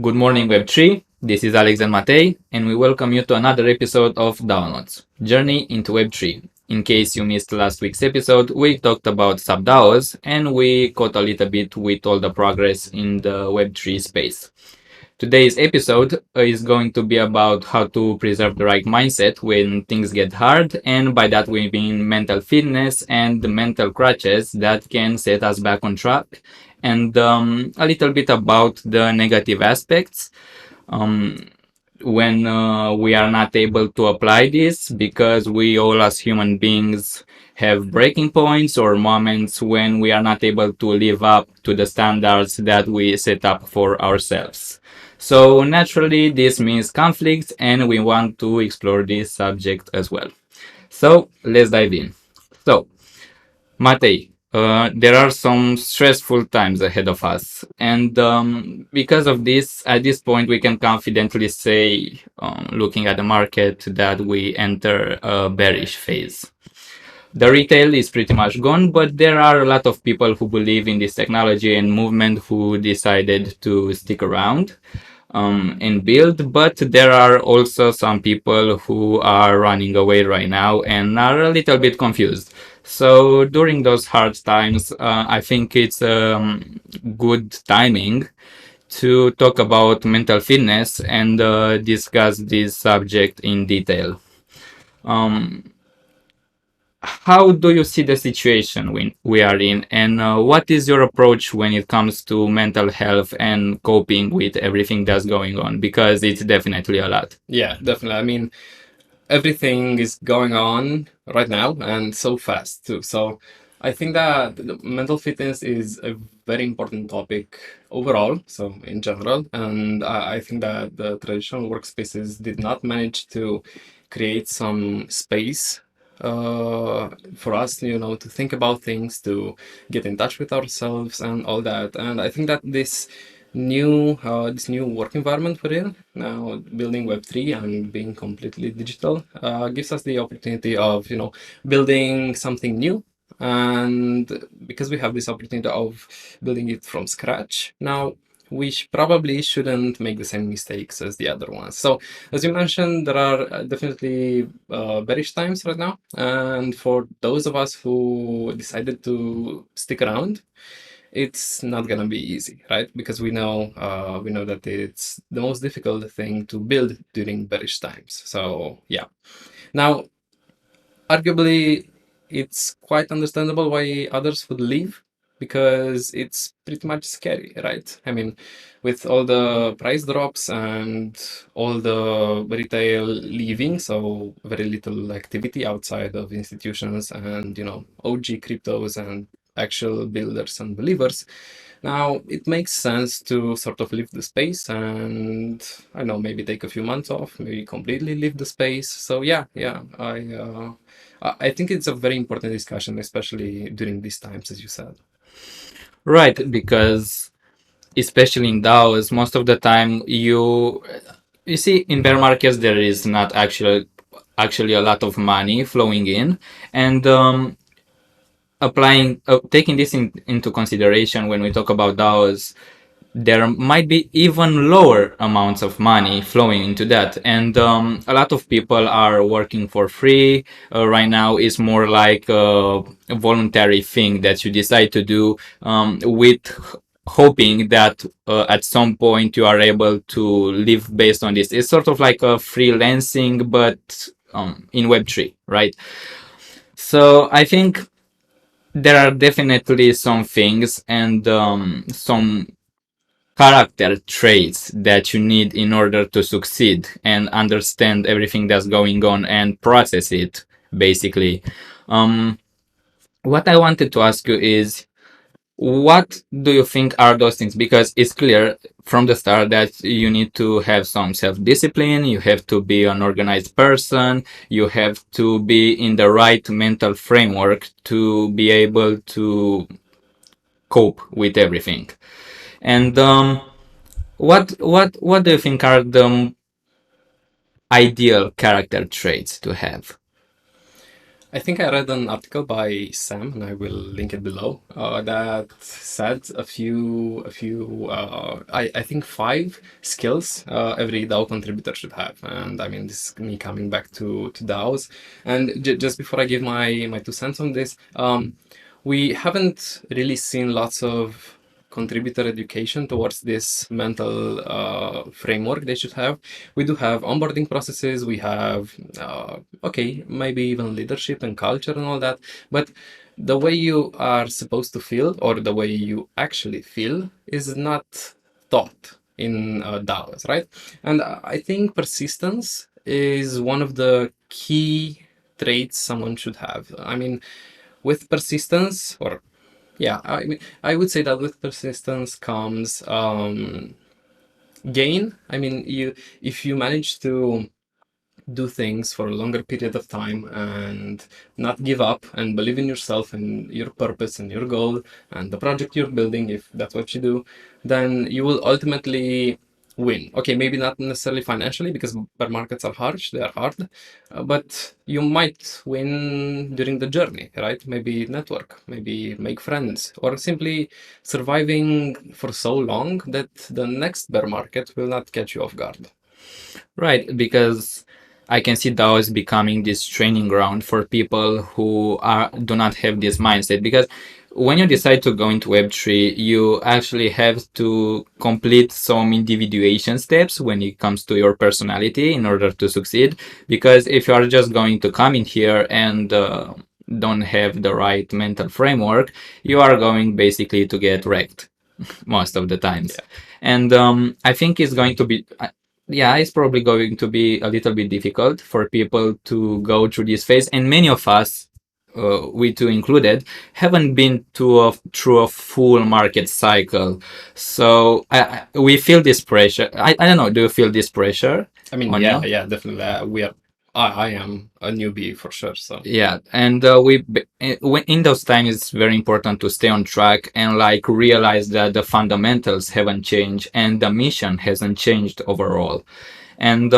Good morning, Web3. This is Alex and Matei, and we welcome you to another episode of DAOnauts, Journey into Web3. In case you missed last week's episode, we talked about sub-DAOs, and we caught a little bit with all the progress in the Web3 space. Today's episode is going to be about how to preserve the right mindset when things get hard, and by that we mean mental fitness and the mental crutches that can set us back on track, and a little bit about the negative aspects um, when we are not able to apply this, because we all as human beings have breaking points or moments when we are not able to live up to the standards that we set up for ourselves. So naturally, this means conflict, and we want to explore this subject as well. So let's dive in. So, Matei, there are some stressful times ahead of us, and because of this, at this point, we can confidently say, looking at the market, that we enter a bearish phase. The retail is pretty much gone, but there are a lot of people who believe in this technology and movement who decided to stick around and build. But there are also some people who are running away right now and are a little bit confused. So during those hard times, I think it's good timing to talk about mental fitness and discuss this subject in detail. Um, how do you see the situation we are in, and what is your approach when it comes to mental health and coping with everything that's going on? Because it's definitely a lot. Yeah, definitely. I mean, everything is going on right now and so fast too. So I think that mental fitness is a very important topic overall, so in general. And I think that the traditional workspaces did not manage to create some space for us, to think about things, to get in touch with ourselves and all that. And I think that this new work environment we're in now, building Web3 and being completely digital, gives us the opportunity of building something new. And because we have this opportunity of building it from scratch now, we probably shouldn't make the same mistakes as the other ones. So as you mentioned, there are definitely bearish times right now, and for those of us who decided to stick around, it's not gonna be easy, right? Because we know that it's the most difficult thing to build during bearish times. So yeah. Now, arguably, it's quite understandable why others would leave, because it's pretty much scary, right? I mean, with all the price drops and all the retail leaving, so very little activity outside of institutions and OG cryptos and actual builders and believers. Now it makes sense to sort of leave the space and, I don't know, maybe take a few months off, maybe completely leave the space. So yeah, I think it's a very important discussion, especially during these times, as you said. Right, because especially in DAOs, most of the time you see in bear markets there is not actually a lot of money flowing in, and applying taking this into consideration when we talk about DAOs, there might be even lower amounts of money flowing into that, and a lot of people are working for free right now. Is more like a voluntary thing that you decide to do, with hoping that at some point you are able to live based on this. It's sort of like a freelancing, but in Web3, right? So I think there are definitely some things and some character traits that you need in order to succeed and understand everything that's going on and process it, basically. Um, what I wanted to ask you is, what do you think are those things? Because it's clear from the start that you need to have some self-discipline, you have to be an organized person, you have to be in the right mental framework to be able to cope with everything. And what do you think are the ideal character traits to have? I think I read an article by Sam, and I will link it below, that said I think 5 skills every DAO contributor should have. And I mean, this is me coming back to DAOs. And just before I give my 2 cents on this, we haven't really seen lots of contributor education towards this mental framework they should have. We do have onboarding processes, we have okay, maybe even leadership and culture and all that, but the way you are supposed to feel or the way you actually feel is not taught in DAOs, right? And I think persistence is one of the key traits someone should have. I mean, with persistence, or yeah, I mean, I would say that with persistence comes gain. I mean, if you manage to do things for a longer period of time and not give up and believe in yourself and your purpose and your goal and the project you're building, if that's what you do, then you will ultimately win. Okay, maybe not necessarily financially, because bear markets are harsh, they are hard, but you might win during the journey, right? Maybe network, maybe make friends, or simply surviving for so long that the next bear market will not catch you off guard. Right, because I can see DAOs becoming this training ground for people who do not have this mindset. Because when you decide to go into Web3, you actually have to complete some individuation steps when it comes to your personality in order to succeed. Because if you are just going to come in here and don't have the right mental framework, you are going basically to get wrecked most of the times. Yeah. And I think it's going to be yeah, it's probably going to be a little bit difficult for people to go through this phase. And many of us, we two included, haven't been through a full market cycle. So we feel this pressure. I don't know. Do you feel this pressure? I mean, on yeah, you? yeah, definitely. I am a newbie for sure. So Yeah, and in those times, it's very important to stay on track and like realize that the fundamentals haven't changed and the mission hasn't changed overall. And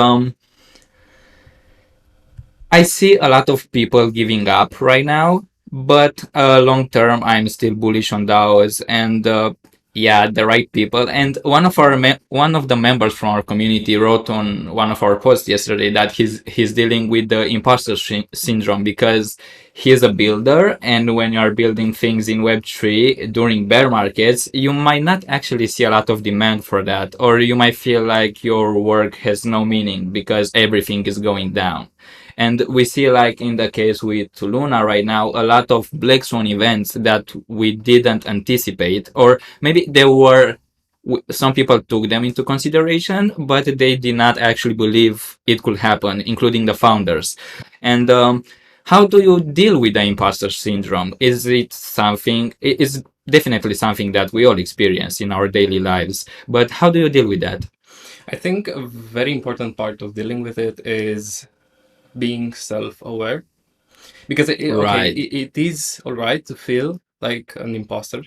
I see a lot of people giving up right now, but long term, I'm still bullish on DAOs and yeah, the right people. And one of the members from our community wrote on one of our posts yesterday that he's dealing with the imposter syndrome because he's a builder, and when you are building things in Web3 during bear markets, you might not actually see a lot of demand for that, or you might feel like your work has no meaning because everything is going down. And we see, like in the case with Luna right now, a lot of black swan events that we didn't anticipate, or maybe they were, some people took them into consideration, but they did not actually believe it could happen, including the founders. And how do you deal with the imposter syndrome? Is it something, it is definitely something that we all experience in our daily lives, but how do you deal with that? I think a very important part of dealing with it is being self-aware, because Right. it is all right to feel like an imposter,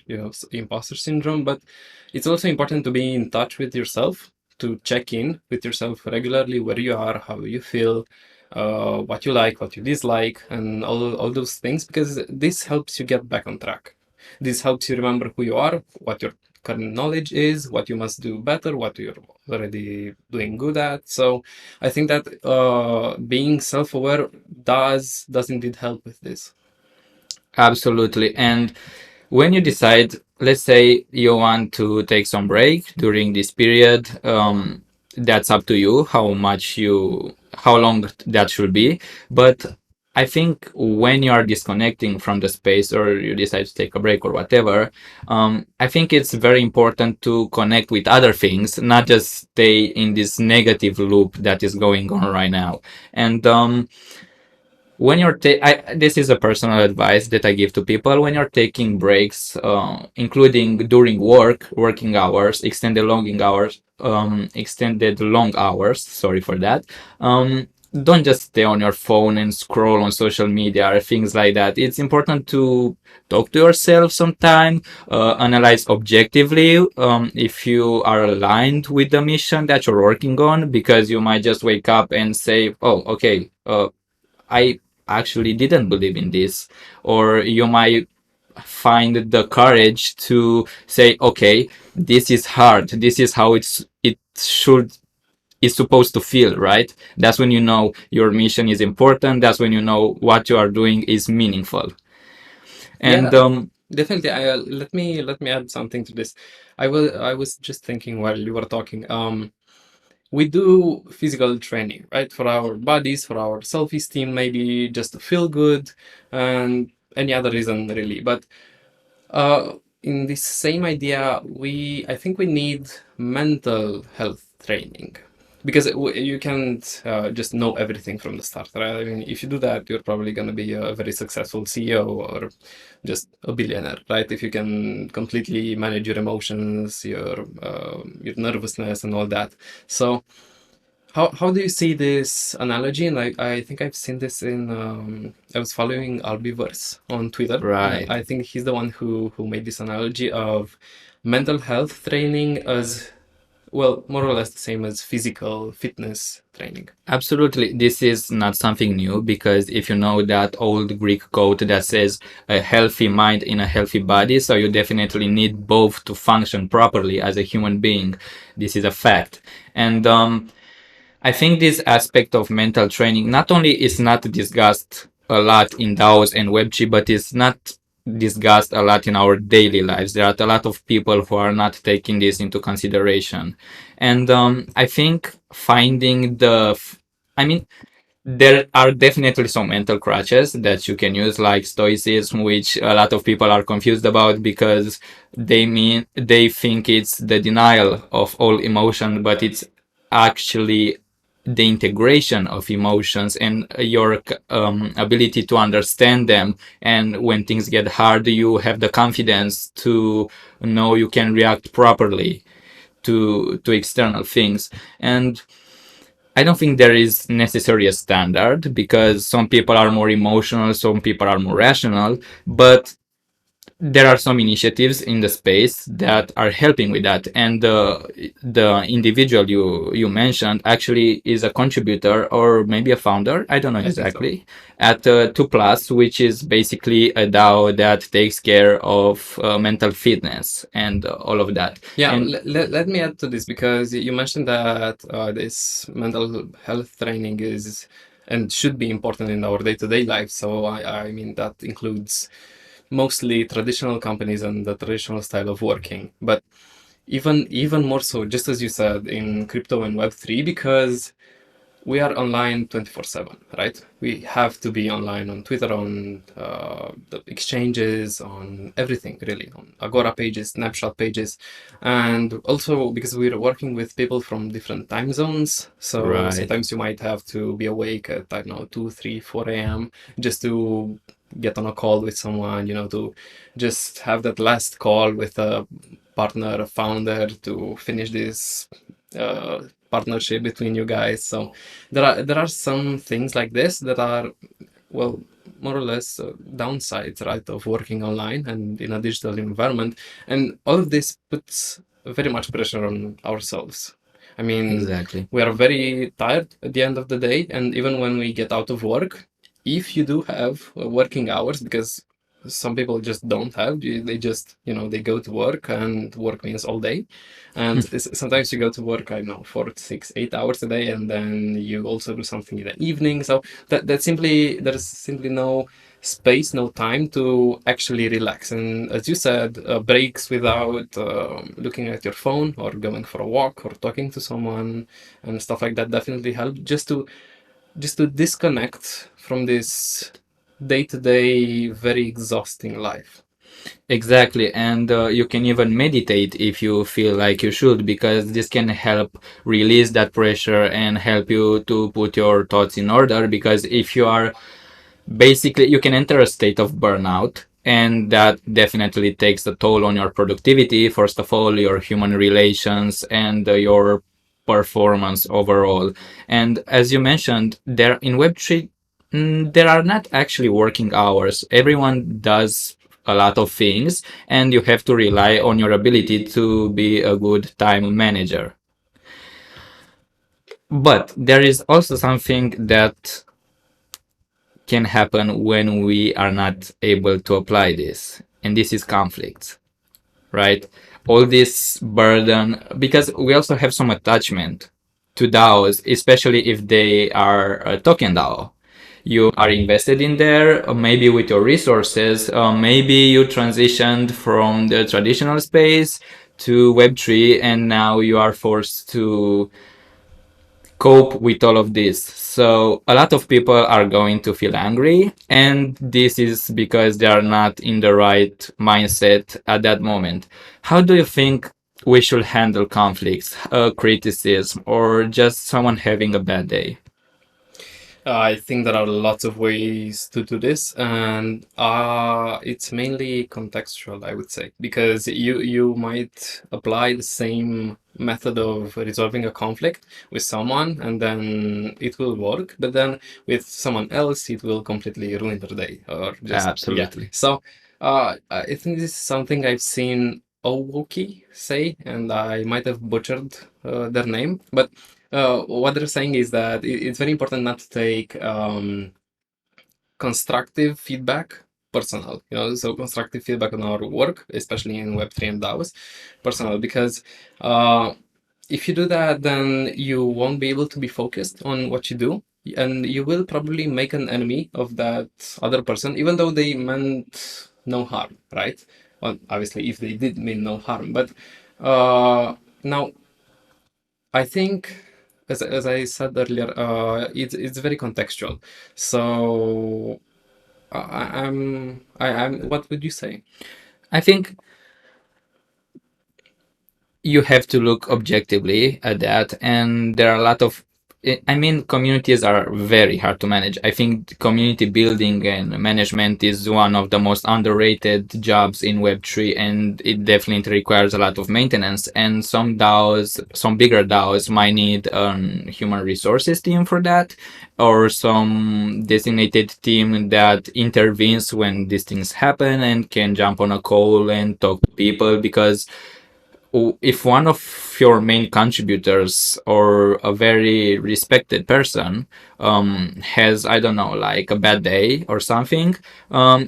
imposter syndrome, but it's also important to be in touch with yourself, to check in with yourself regularly, where you are, how you feel, what you like, what you dislike, and all those things, because this helps you get back on track. This helps you remember who you are, what your current knowledge is, what you must do better, what you're already doing good at. So I think that being self-aware does indeed help with this. Absolutely. And when you decide, let's say you want to take some break during this period, that's up to you how long that should be. But I think when you are disconnecting from the space or you decide to take a break or whatever, I think it's very important to connect with other things, not just stay in this negative loop that is going on right now. And when this is a personal advice that I give to people when you're taking breaks, including during working hours, extended long hours. Sorry for that. Don't just stay on your phone and scroll on social media or things like that. It's important to talk to yourself sometime, analyze objectively if you are aligned with the mission that you're working on, because you might just wake up and say, "Oh, okay, I actually didn't believe in this, or you might find the courage to say, okay, this is hard, this is how it should is supposed to feel, right? That's when you know your mission is important. That's when you know what you are doing is meaningful. And Yeah, definitely. Let me add something to this. I was just thinking while you were talking. We do physical training, right, for our bodies, for our self-esteem, maybe just to feel good, and any other reason really. But in this same idea, I think we need mental health training, because you can't just know everything from the start, right? I mean, if you do that, you're probably going to be a very successful CEO or just a billionaire, right? If you can completely manage your emotions, your nervousness, and all that. So how do you see this analogy? And I think I've seen this in I was following Albiverse on Twitter, and right. I think he's the one who made this analogy of mental health training as, well, more or less the same as physical fitness training. Absolutely. This is not something new, because if you know that old Greek quote that says a healthy mind in a healthy body, so you definitely need both to function properly as a human being. This is a fact. And I think this aspect of mental training not only is not discussed a lot in DAOs and Web3, but is not discussed a lot in our daily lives. There are a lot of people who are not taking this into consideration. And I think finding I mean, there are definitely some mental crutches that you can use, like stoicism, which a lot of people are confused about because they think it's the denial of all emotion, but it's actually the integration of emotions and your ability to understand them. And when things get hard, you have the confidence to know you can react properly to external things. And I don't think there is necessarily a standard, because some people are more emotional, some people are more rational, but there are some initiatives in the space that are helping with that. And the individual you mentioned actually is a contributor or maybe a founder, I don't know I think so. exactly, at 2 Plus, which is basically a DAO that takes care of mental fitness and all of that. Yeah, And let me add to this, because you mentioned that this mental health training is and should be important in our day-to-day life. So I mean, that includes mostly traditional companies and the traditional style of working, but even more so, just as you said, in crypto and Web3, because we are online 24/7, right? We have to be online on Twitter, on the exchanges, on everything really, on Agora pages, Snapshot pages, and also because we're working with people from different time zones. So right. sometimes you might have to be awake at, I don't know, 2, 3, 4 a.m. just to get on a call with someone, to just have that last call with a partner, a founder, to finish this partnership between you guys. So there are some things like this that are, well, more or less downsides, right, of working online and in a digital environment. And all of this puts very much pressure on ourselves. I mean, Exactly. we are very tired at the end of the day, and even when we get out of work, if you do have working hours, because some people just don't have, they just, they go to work, and work means all day. And sometimes you go to work, I don't know, 4, 6, 8 hours a day, and then you also do something in the evening. So that simply, there's simply no space, no time to actually relax. And as you said, breaks without looking at your phone or going for a walk or talking to someone and stuff like that definitely help, just to disconnect from this day-to-day very exhausting life. Exactly, and you can even meditate if you feel like you should, because this can help release that pressure and help you to put your thoughts in order. Because if you are basically, you can enter a state of burnout, and that definitely takes a toll on your productivity, first of all, your human relations, and your performance overall. And as you mentioned, there in Web3, there are not actually working hours. Everyone does a lot of things, and you have to rely on your ability to be a good time manager. But there is also something that can happen when we are not able to apply this, and this is conflict, right? All this burden, because we also have some attachment to DAOs, especially if they are a token DAO. You are invested in there, maybe with your resources. Maybe you transitioned from the traditional space to Web3, and now you are forced to cope with all of this. So a lot of people are going to feel angry, and this is because they are not in the right mindset at that moment. How do you think we should handle conflicts, criticism, or just someone having a bad day? I think there are lots of ways to do this, and it's mainly contextual, I would say, because you might apply the same method of resolving a conflict with someone, and then it will work, but then with someone else, it will completely ruin their day, or just Absolutely. yeah. So I think this is something I've seen Owoki say, and I might have butchered their name, but what they're saying is that it's very important not to take constructive feedback personal, so constructive feedback on our work, especially in Web3 and DAOs, personal, because if you do that, then you won't be able to be focused on what you do, and you will probably make an enemy of that other person, even though they meant no harm, right? Well, obviously, if they did mean no harm, but now I think, as I said earlier, it's very contextual. So I'm. What would you say? I think you have to look objectively at that, and there are a lot of, I mean, communities are very hard to manage. I think community building and management is one of the most underrated jobs in Web3, and it definitely requires a lot of maintenance. And some DAOs, some bigger DAOs, might need a human resources team for that, or some designated team that intervenes when these things happen and can jump on a call and talk to people. Because if one of your main contributors or a very respected person has, I don't know, like a bad day or something,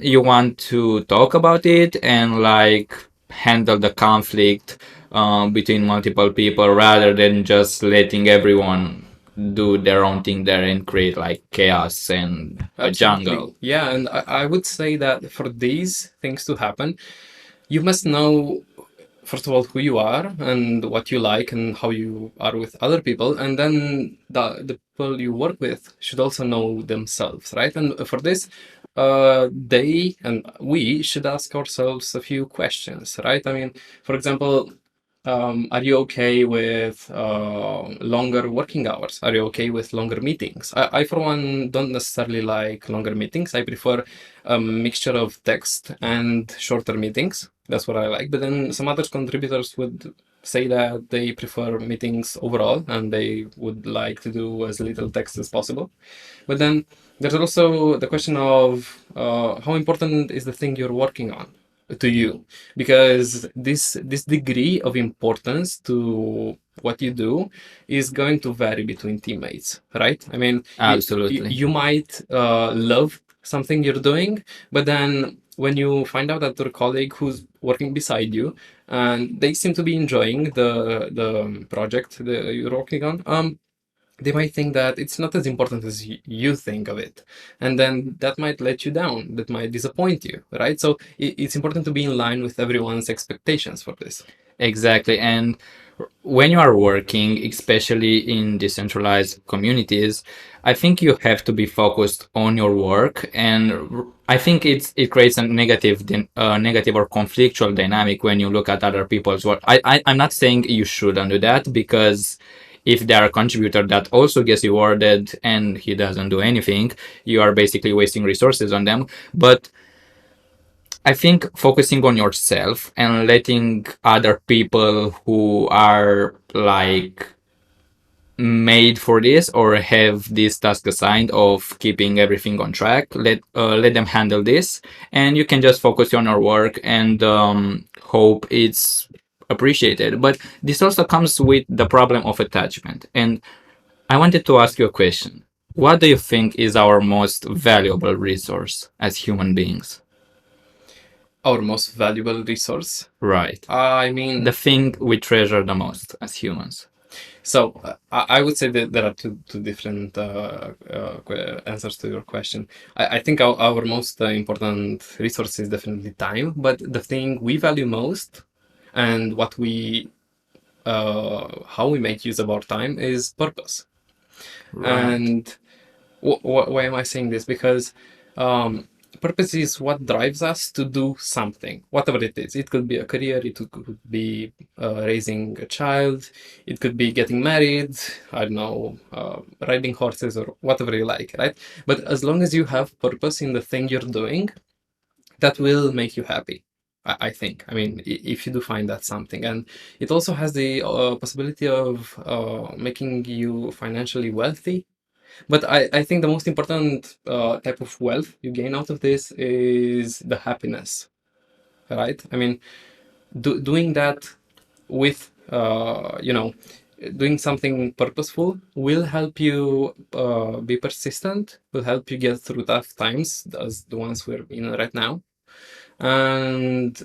you want to talk about it and like handle the conflict between multiple people rather than just letting everyone do their own thing there and create like chaos and a jungle. Yeah, and I would say that for these things to happen, you must know, first of all, who you are and what you like and how you are with other people, and then the people you work with should also know themselves, right? And for this, they and we should ask ourselves a few questions, right? I mean, for example, are you okay with longer working hours? Are you okay with longer meetings? I, for one, don't necessarily like longer meetings. I prefer a mixture of text and shorter meetings. That's what I like. But then some other contributors would say that they prefer meetings overall and they would like to do as little text as possible. But then there's also the question of how important is the thing you're working on to you, because this degree of importance to what you do is going to vary between teammates, right? I mean, Absolutely. you might love something you're doing, but then when you find out that your colleague who's working beside you and they seem to be enjoying the project that you're working on, they might think that it's not as important as you think of it. And then that might let you down, that might disappoint you, right? So it's important to be in line with everyone's expectations for this. Exactly. And when you are working, especially in decentralized communities, I think you have to be focused on your work. And I think it creates a negative or conflictual dynamic when you look at other people's work. I'm not saying you shouldn't do that, because if they are a contributor that also gets rewarded and he doesn't do anything, you are basically wasting resources on them. But I think focusing on yourself and letting other people who are like made for this or have this task assigned of keeping everything on track, let them handle this, and you can just focus on your work and hope it's appreciated. But this also comes with the problem of attachment, and I wanted to ask you a question. what do you think is our most valuable resource as human beings? Our most valuable resource? Right. I mean, The thing we treasure the most as humans. so I would say that there are two different answers to your question. I think our most important resource is definitely time, but the thing we value most and what we how we make use of our time is purpose. Right. And why am I saying this? Because purpose is what drives us to do something, whatever it is. It could be a career, it could be raising a child, it could be getting married, I don't know, riding horses or whatever you like, right? But as long as you have purpose in the thing you're doing, that will make you happy. I think. I mean, if you do find that something, and it also has the possibility of making you financially wealthy, but I think the most important type of wealth you gain out of this is the happiness, right? I mean, doing that with, doing something purposeful will help you be persistent, will help you get through tough times, as the ones we're in right now. And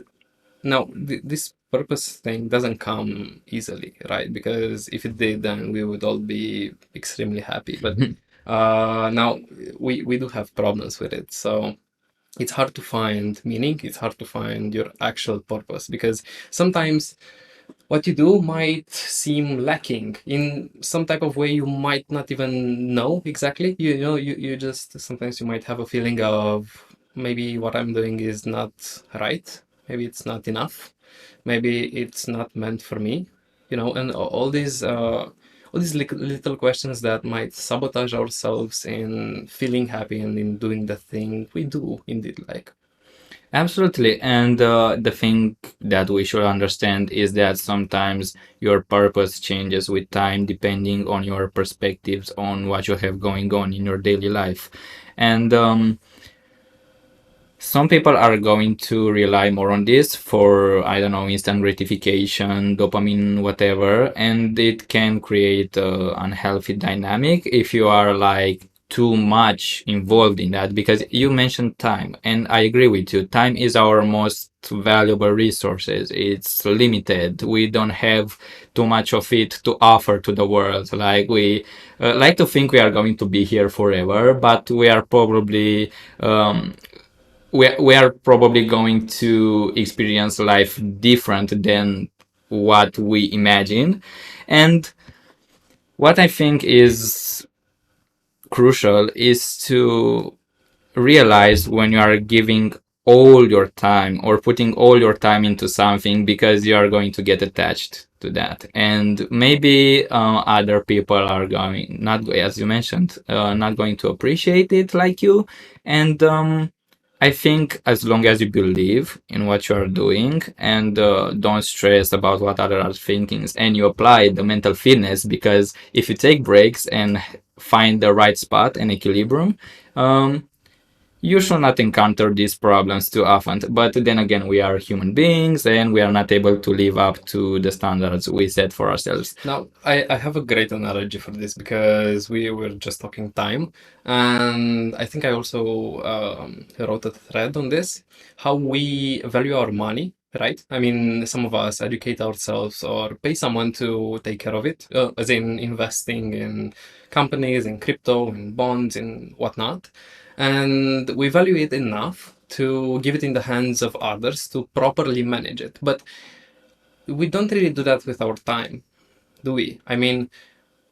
now, this purpose thing doesn't come easily, right? Because if it did, then we would all be extremely happy. But now we do have problems with it. So it's hard to find meaning. It's hard to find your actual purpose because sometimes what you do might seem lacking in some type of way you might not even know exactly. You just sometimes you might have a feeling of maybe what I'm doing is not right. Maybe it's not enough. Maybe it's not meant for me. And all these little questions that might sabotage ourselves in feeling happy and in doing the thing we do indeed like. Absolutely. And the thing that we should understand is that sometimes your purpose changes with time depending on your perspectives on what you have going on in your daily life. And some people are going to rely more on this for, I don't know, instant gratification, dopamine, whatever, and it can create an unhealthy dynamic if you are like too much involved in that. Because you mentioned time, and I agree with you. Time is our most valuable resources. It's limited. We don't have too much of it to offer to the world. Like we like to think we are going to be here forever, but we are probably we are probably going to experience life different than what we imagine. And what I think is crucial is to realize when you are giving all your time or putting all your time into something because you are going to get attached to that, and maybe other people are going not, as you mentioned, not going to appreciate it like you. And I think as long as you believe in what you are doing and don't stress about what others are thinking, and you apply the mental fitness, because if you take breaks and find the right spot and equilibrium, um, you should not encounter these problems too often. But then again, we are human beings and we are not able to live up to the standards we set for ourselves. Now, I have a great analogy for this because we were just talking time, and I think I also wrote a thread on this, how we value our money, right? I mean, some of us educate ourselves or pay someone to take care of it, as in investing in companies, in crypto, in bonds, in whatnot. And we value it enough to give it in the hands of others to properly manage it. But we don't really do that with our time, do we? I mean,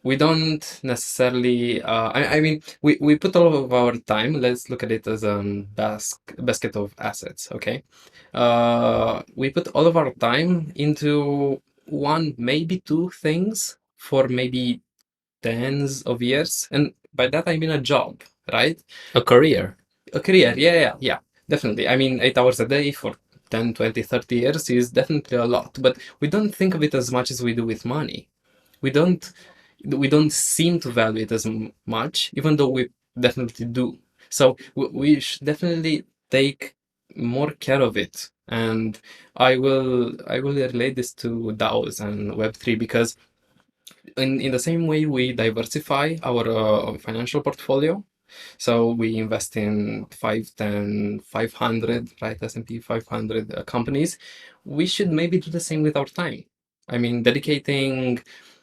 we don't necessarily. I mean, we put all of our time. Let's look at it as a basket of assets. Okay, we put all of our time into one, maybe two things for maybe tens of years, and by that I mean a job, right? A career. A career. Yeah, yeah, yeah. Definitely. I mean, 8 hours a day for 10, 20, 30 years is definitely a lot, but we don't think of it as much as we do with money. We don't seem to value it as much, even though we definitely do. So we should definitely take more care of it. And I will relate this to DAOs and Web3 because In the same way, we diversify our financial portfolio. So we invest in 5, 10, 500, right? S&P 500 companies. We should maybe do the same with our time. I mean,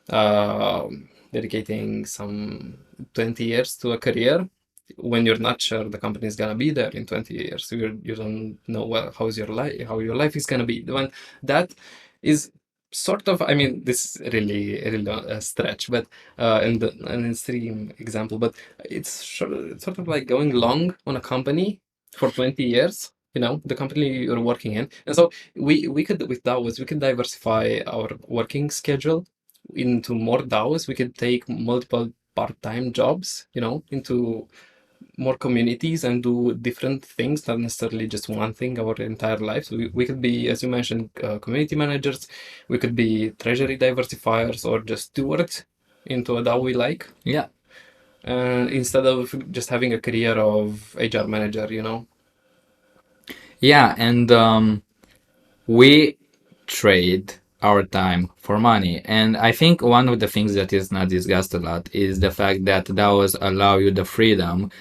uh, dedicating some 20 years to a career when you're not sure the company is gonna be there in 20 years. You don't know how your life is gonna be. When that is sort of, I mean, this is really a stretch, but and an extreme example, but it's sort of like going long on a company for 20 years, the company you're working in. And so we could, with DAOs, we could diversify our working schedule into more DAOs. We could take multiple part-time jobs, into more communities and do different things, not necessarily just one thing our entire life. So we could be, as you mentioned, community managers. We could be treasury diversifiers or just stewards into a DAO we like. Yeah. Instead of just having a career of HR manager. Yeah, and we trade our time for money. And I think one of the things that is not discussed a lot is the fact that DAOs allow you the freedom.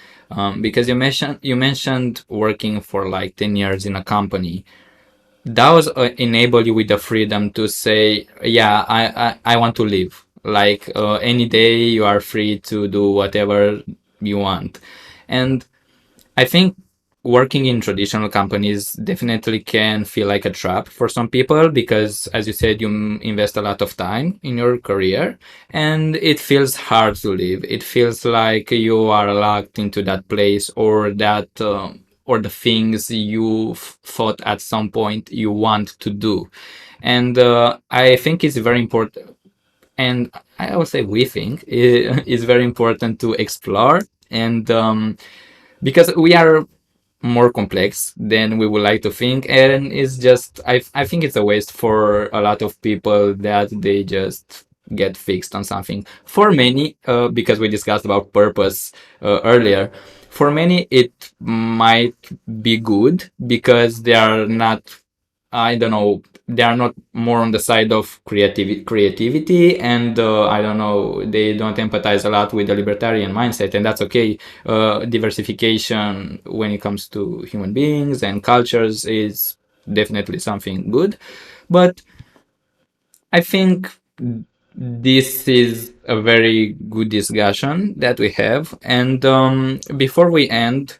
Because you mentioned working for like 10 years in a company. DAOs enable you with the freedom to say, yeah, I want to leave. Like any day you are free to do whatever you want. And I think working in traditional companies definitely can feel like a trap for some people because, as you said, you invest a lot of time in your career and it feels hard to leave. It feels like you are locked into that place or that. Or the things you thought at some point you want to do. And I think it's very important. And I would say we think it's very important to explore. And because we are more complex than we would like to think, and it's just I think it's a waste for a lot of people that they just get fixed on something. For many, because we discussed about purpose earlier, for many it might be good because they are not, I don't know, they are not more on the side of creativity, and I don't know, they don't empathize a lot with the libertarian mindset, and that's okay. Diversification when it comes to human beings and cultures is definitely something good, but I think this is a very good discussion that we have, and before we end,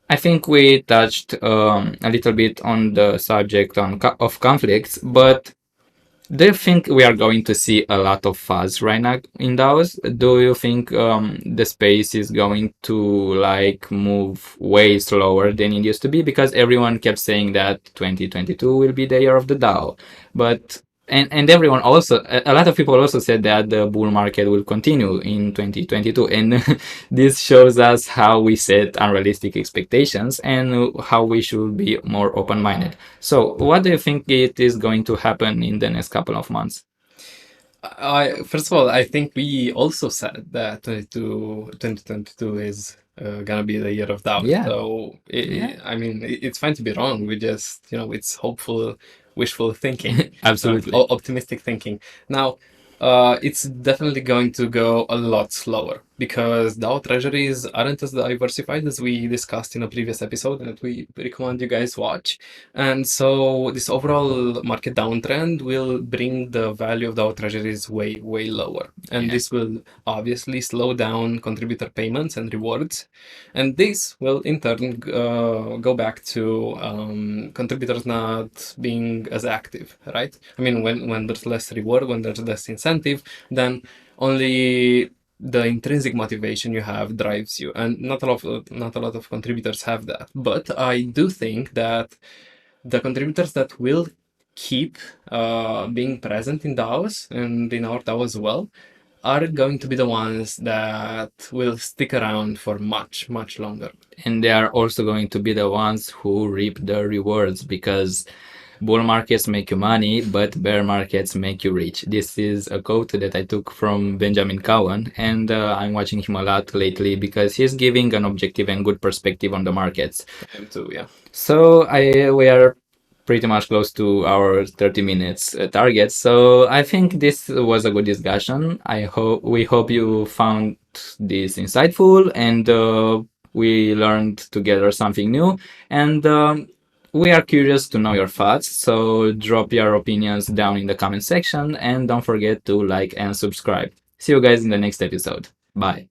I think we touched a little bit on the subject of conflicts, but do you think we are going to see a lot of fuzz right now in DAOs? Do you think the space is going to like move way slower than it used to be? Because everyone kept saying that 2022 will be the year of the DAO, but and everyone also, a lot of people also said that the bull market will continue in 2022, and this shows us how we set unrealistic expectations and how we should be more open-minded. So what do you think it is going to happen in the next couple of months? First of all, I think we also said that 2022 is gonna be the year of doubt. Yeah. So Yeah. I mean, it's fine to be wrong. We just, it's hopeful, wishful thinking, Absolutely. optimistic thinking. Now, it's definitely going to go a lot slower because DAO treasuries aren't as diversified as we discussed in a previous episode that we recommend you guys watch. And so this overall market downtrend will bring the value of DAO treasuries way, way lower. And Yeah. this will obviously slow down contributor payments and rewards. And this will in turn go back to contributors not being as active, right? I mean, when there's less reward, when there's less incentive, then only the intrinsic motivation you have drives you, and not a lot of contributors have that. But I do think that the contributors that will keep being present in DAOs and in our DAO as well are going to be the ones that will stick around for much, much longer. And they are also going to be the ones who reap the rewards because bull markets make you money, but bear markets make you rich. This is a quote that I took from Benjamin Cowan, and I'm watching him a lot lately because he's giving an objective and good perspective on the markets. I am too, yeah. So we are pretty much close to our 30 minutes target. So I think this was a good discussion. We hope you found this insightful, and we learned together something new. And we are curious to know your thoughts. So drop your opinions down in the comment section, and don't forget to like and subscribe. See you guys in the next episode. Bye.